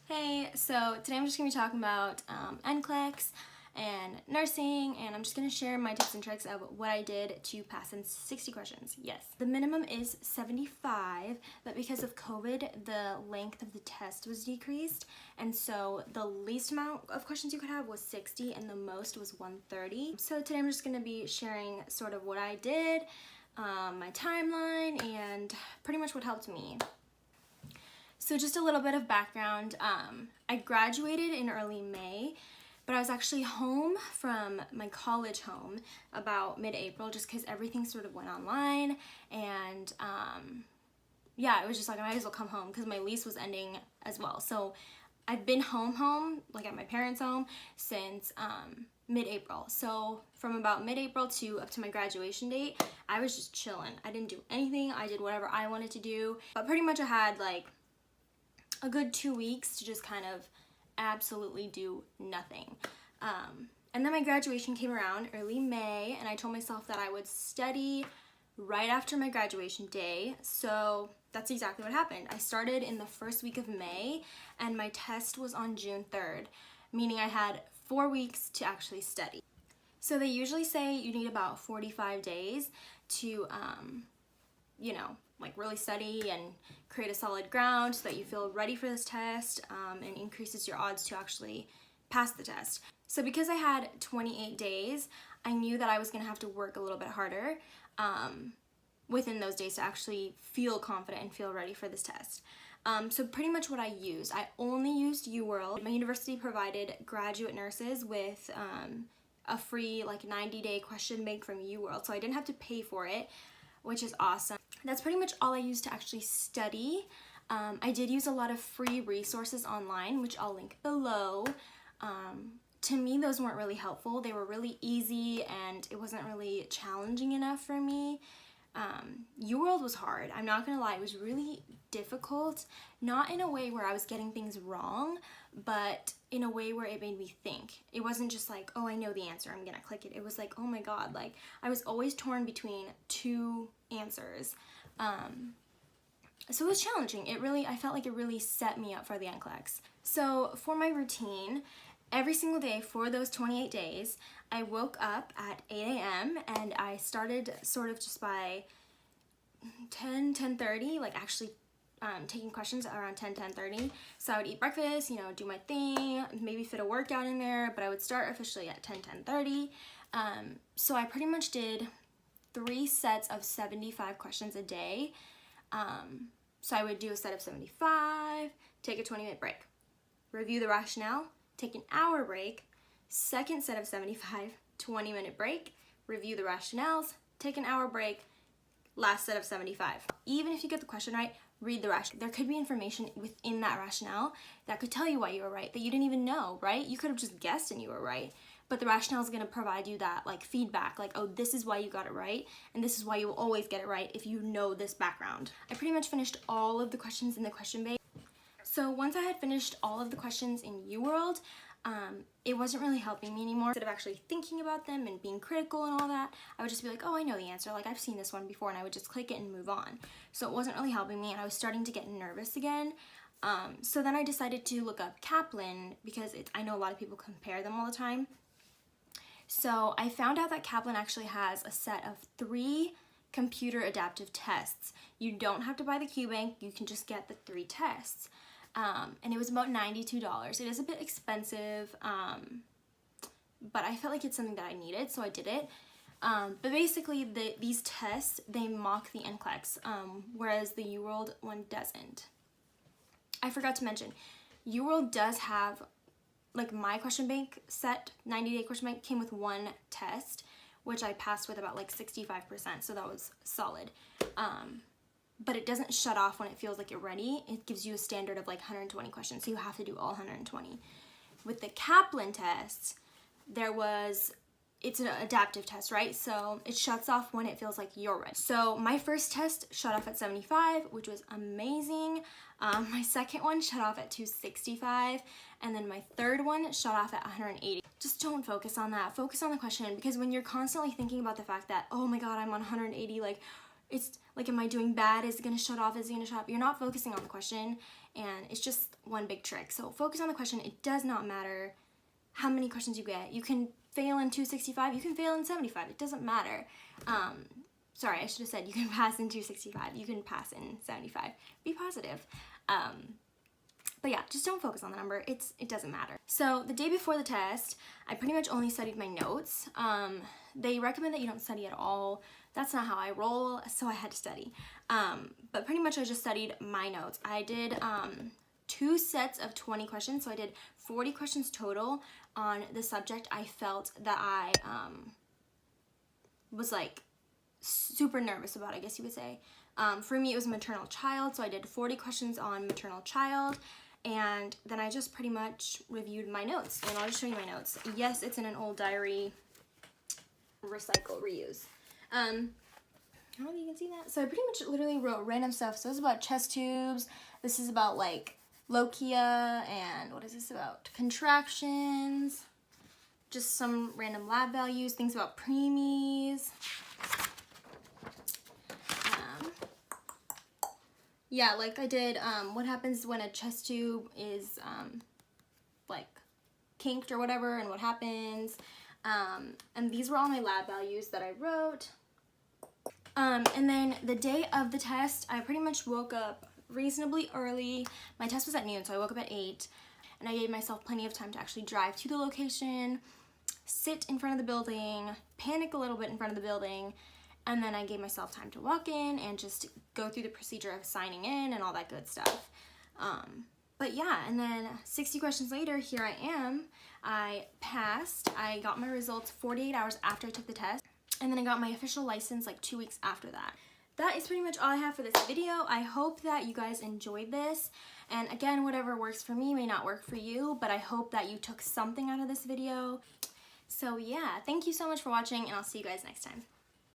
Hey, so today I'm just going to be talking about NCLEX and nursing, and I'm just going to share my tips and tricks of what I did to pass in 60 questions. Yes, the minimum is 75, but because of COVID, the length of the test was decreased, and so the least amount of questions you could have was 60, and the most was 130. So today I'm just going to be sharing sort of what I did, my timeline, and pretty much what helped me. So just a little bit of background, I graduated in early May, but I was actually home from my college home about mid-April just because everything sort of went online, and yeah, it was just like I might as well come home because my lease was ending as well. So I've been home, like at my parents' home since mid-April. So from about mid-April to up to my graduation date, I was just chilling. I didn't do anything. I did whatever I wanted to do, but pretty much I had like a good 2 weeks to just kind of absolutely do nothing. And then my graduation came around early May, and I told myself that I would study right after my graduation day. So that's exactly what happened. I started in the first week of May, and my test was on June 3rd, meaning I had 4 weeks to actually study. So they usually say you need about 45 days to, like really study and create a solid ground so that you feel ready for this test, and increases your odds to actually pass the test. So because I had 28 days, I knew that I was gonna have to work a little bit harder within those days to actually feel confident and feel ready for this test. So pretty much what I used, I only used Uworld. My university provided graduate nurses with a free like 90-day question bank from Uworld, so I didn't have to pay for it, which is awesome. That's pretty much all I used to actually study. I did use a lot of free resources online, which I'll link below. To me, those weren't really helpful. They were really easy, and it wasn't really challenging enough for me. Uworld was hard. I'm not gonna lie, it was really difficult. Not in a way where I was getting things wrong, but in a way where it made me think. It wasn't just like, oh, I know the answer, I'm gonna click it. It was like, oh my god, like I was always torn between two answers. So it was challenging. I felt like it really set me up for the NCLEX. So for my routine, every single day for those 28 days, I woke up at 8 a.m. and I started sort of just by 10:30, like actually taking questions around 10:30. So I would eat breakfast, do my thing, maybe fit a workout in there, but I would start officially at 10:30. So I pretty much did 3 sets of 75 questions a day. So I would do a set of 75, take a 20-minute break, review the rationale, take an hour break, second set of 75, 20-minute break, review the rationales, take an hour break, last set of 75. Even if you get the question right, read the rationale. There could be information within that rationale that could tell you why you were right, that you didn't even know, right? You could have just guessed and you were right. But the rationale is going to provide you that like feedback, like, oh, this is why you got it right, and this is why you will always get it right if you know this background. I pretty much finished all of the questions in the question bank. So once I had finished all of the questions in Uworld, it wasn't really helping me anymore. Instead of actually thinking about them and being critical and all that, I would just be like, oh, I know the answer, like I've seen this one before, and I would just click it and move on. So it wasn't really helping me, and I was starting to get nervous again. So then I decided to look up Kaplan because I know a lot of people compare them all the time. So I found out that Kaplan actually has a set of 3 computer adaptive tests. You don't have to buy the QBank, you can just get the 3 tests. And it was about $92. It is a bit expensive, but I felt like it's something that I needed, so I did it. But basically, these tests, they mock the NCLEX, whereas the Uworld one doesn't. I forgot to mention, Uworld does have, like my question bank set, 90-day question bank, came with 1 test, which I passed with about like 65%, so that was solid. But it doesn't shut off when it feels like you're ready. It gives you a standard of like 120 questions, so you have to do all 120. With the Kaplan test, it's an adaptive test, right? So it shuts off when it feels like you're ready. So my first test shut off at 75, which was amazing. My second one shut off at 265, and then my third one shut off at 180. Just don't focus on that. Focus on the question, because when you're constantly thinking about the fact that, oh my god, I'm on 180, like, it's like, am I doing bad? Is it gonna shut off? Is it gonna shut off? You're not focusing on the question, and it's just one big trick. So focus on the question. It does not matter how many questions you get. You can fail in 265, you can fail in 75, it doesn't matter. Sorry, I should have said you can pass in 265, you can pass in 75. Be positive. But yeah, just don't focus on the number. It doesn't matter. So the day before the test, I pretty much only studied my notes. They recommend that you don't study at all. That's not how I roll, so I had to study. But pretty much I just studied my notes. I did 2 sets of 20 questions, so I did 40 questions total on the subject I felt that I was like super nervous about, I guess you would say. For me, it was maternal child, so I did 40 questions on maternal child, and then I just pretty much reviewed my notes, and I'll just show you my notes. Yes, it's in an old diary, recycle, reuse. I don't know if you can see that. So I pretty much literally wrote random stuff. So this is about chest tubes, this is about like lochia, and what is this about? Contractions, just some random lab values, things about preemies. Yeah, like I did, what happens when a chest tube is, like, kinked or whatever, and what happens. And these were all my lab values that I wrote. And then the day of the test, I pretty much woke up reasonably early. My test was at noon, so I woke up at 8. And I gave myself plenty of time to actually drive to the location, sit in front of the building, panic a little bit in front of the building, and then I gave myself time to walk in and just go through the procedure of signing in and all that good stuff. But yeah, and then 60 questions later, here I am. I passed. I got my results 48 hours after I took the test, and then I got my official license like 2 weeks after that. That is pretty much all I have for this video. I hope that you guys enjoyed this. And again, whatever works for me may not work for you, but I hope that you took something out of this video. So yeah, thank you so much for watching, and I'll see you guys next time.